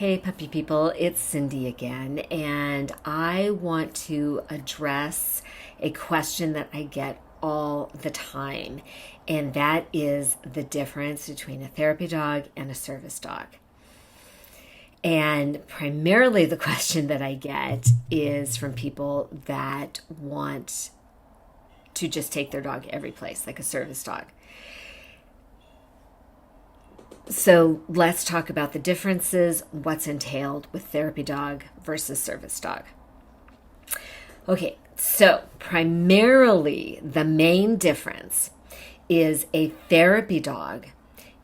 Hey, puppy people, it's Cindy again, and I want to address a question that I get all the time, and that is the difference between a therapy dog and a service dog. And primarily, the question that I get is from people that want to just take their dog every place, like a service dog. So let's talk about the differences, what's entailed with therapy dog versus service dog. Okay, so primarily the main difference is a therapy dog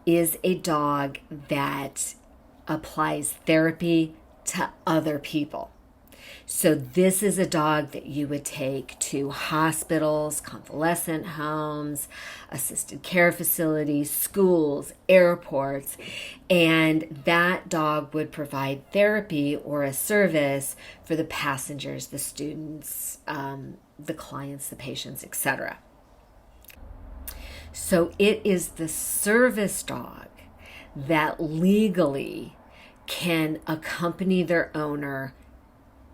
is a dog that applies therapy to other people. So this is a dog that you would take to hospitals, convalescent homes, assisted care facilities, schools, airports, and that dog would provide therapy or a service for the passengers, the students, the clients, the patients, etc. So it is the service dog that legally can accompany their owner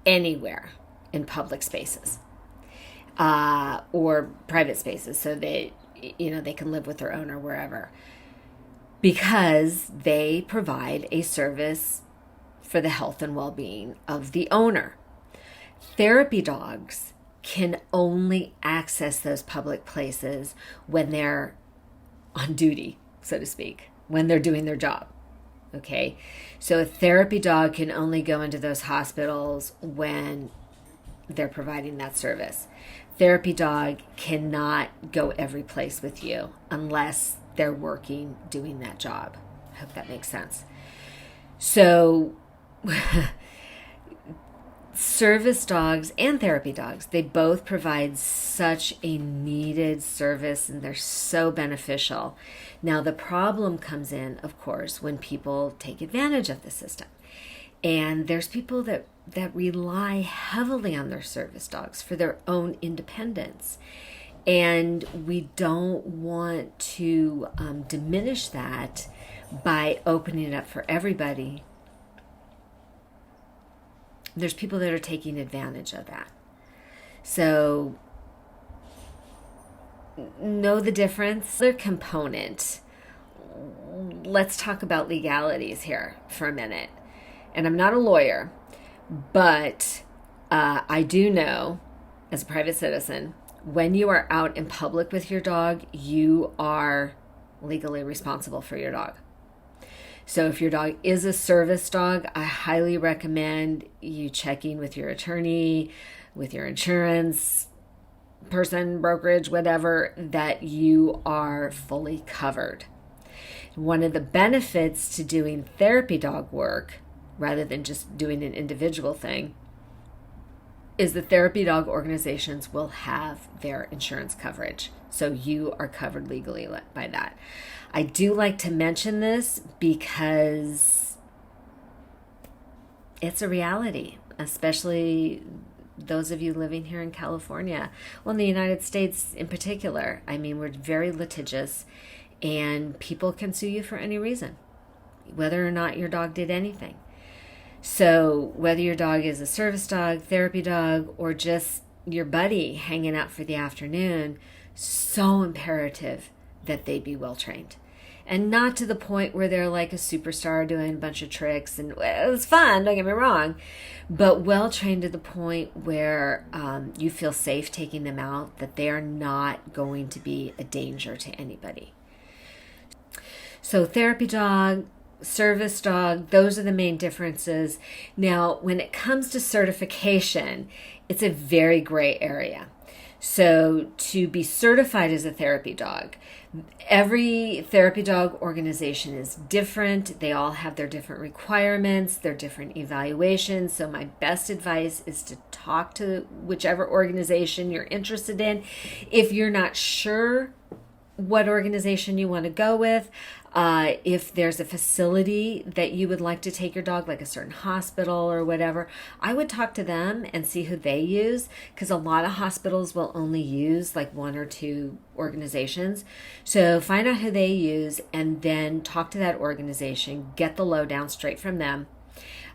anywhere in public spaces or private spaces, so they can live with their owner wherever, because they provide a service for the health and well-being of the owner. Therapy dogs can only access those public places when they're on duty, so to speak, when they're doing their job. Okay, so a therapy dog can only go into those hospitals when they're providing that service. Therapy dog cannot go every place with you unless they're working, doing that job. I hope that makes sense. So service dogs and therapy dogs, they both provide such a needed service, and they're so beneficial. Now, the problem comes in, of course, when people take advantage of the system. And there's people that rely heavily on their service dogs for their own independence. And we don't want to diminish that by opening it up for everybody. There's people that are taking advantage of that. So know the difference. Other component. Let's talk about legalities here for a minute. And I'm not a lawyer, but I do know, as a private citizen, when you are out in public with your dog, you are legally responsible for your dog. So if your dog is a service dog, I highly recommend you checking with your attorney, with your insurance person, brokerage, whatever, that you are fully covered. One of the benefits to doing therapy dog work, rather than just doing an individual thing, is the therapy dog organizations will have their insurance coverage. So you are covered legally by that. I do like to mention this because it's a reality, especially those of you living here in California. Well, in the United States in particular. I mean, we're very litigious, and people can sue you for any reason, whether or not your dog did anything. So whether your dog is a service dog, therapy dog, or just your buddy hanging out for the afternoon, so imperative that they be well trained. And not to the point where they're like a superstar doing a bunch of tricks, and it was fun, don't get me wrong, but well trained to the point where you feel safe taking them out, that they are not going to be a danger to anybody. So therapy dog, service dog, those are the main differences. Now, when it comes to certification, it's a very gray area. So to be certified as a therapy dog, every therapy dog organization is different. They all have their different requirements, their different evaluations. So my best advice is to talk to whichever organization you're interested in. If you're not sure what organization you want to go with, if there's a facility that you would like to take your dog, like a certain hospital or whatever, I would talk to them and see who they use, because a lot of hospitals will only use like one or two organizations. So find out who they use and then talk to that organization, get the lowdown straight from them,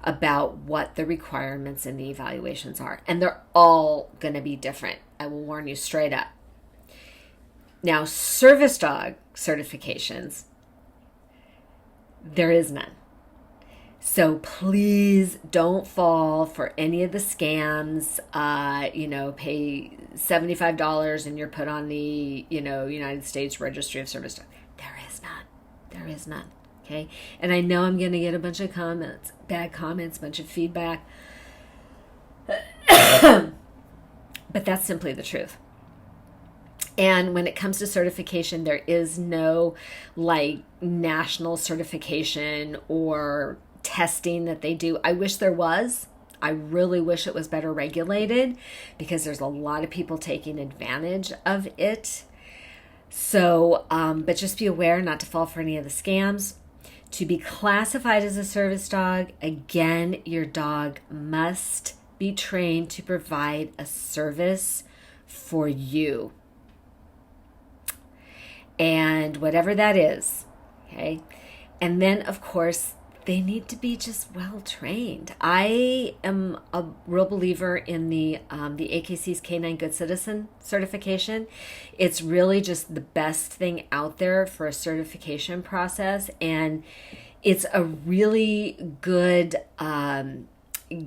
about what the requirements and the evaluations are. And they're all going to be different. I will warn you straight up. Now, service dog certifications, there is none. So please don't fall for any of the scams. Pay $75 and you're put on the, United States Registry of Service Dogs. There is none. There is none. Okay. And I know I'm going to get a bunch of comments, bad comments, a bunch of feedback. But that's simply the truth. And when it comes to certification, there is no national certification or testing that they do. I wish there was. I really wish it was better regulated, because there's a lot of people taking advantage of it. So, but just be aware not to fall for any of the scams. To be classified as a service dog, again, your dog must be trained to provide a service for you. And whatever that is, okay? And then, of course, they need to be just well trained. I am a real believer in the AKC's Canine Good Citizen certification. It's really just the best thing out there for a certification process, and it's a really good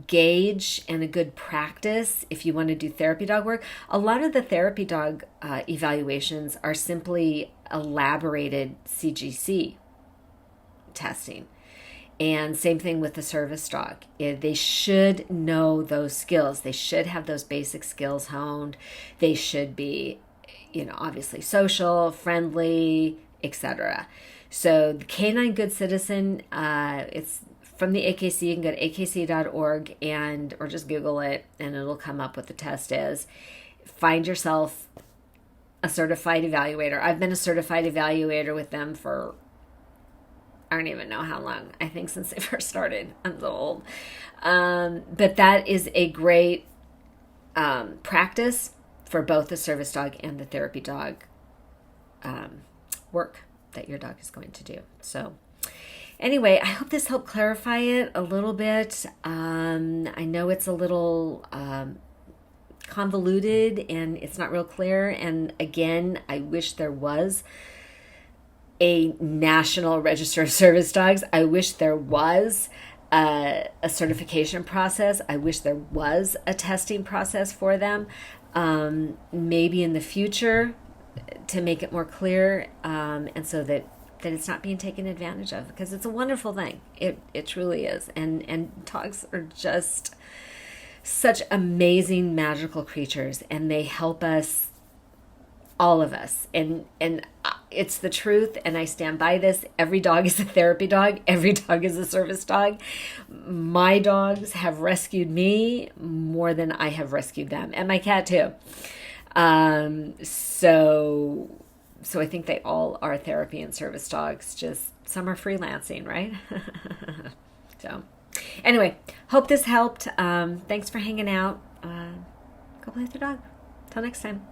gauge and a good practice if you want to do therapy dog work. A lot of the therapy dog evaluations are simply elaborated CGC testing. And same thing with the service dog. They should know those skills. They should have those basic skills honed. They should be, obviously social, friendly, etc. So the Canine Good Citizen, it's from the AKC. You can go to akc.org or just Google it, and it'll come up what the test is. Find yourself a certified evaluator. I've been a certified evaluator with them for, I don't even know how long. I think since they first started. I'm so old. But that is a great practice for both the service dog and the therapy dog work that your dog is going to do. So anyway, I hope this helped clarify it a little bit. I know it's a little convoluted and it's not real clear. And again, I wish there was a national register of service dogs. I wish there was a certification process. I wish there was a testing process for them. Maybe in the future to make it more clear, and so that it's not being taken advantage of, because it's a wonderful thing. It truly is. And dogs are just such amazing, magical creatures, and they help us, all of us. And it's the truth, and I stand by this. Every dog is a therapy dog. Every dog is a service dog. My dogs have rescued me more than I have rescued them, and my cat too. So I think they all are therapy and service dogs. Just some are freelancing, right? So anyway, hope this helped. Thanks for hanging out. Go play with your dog. Till next time.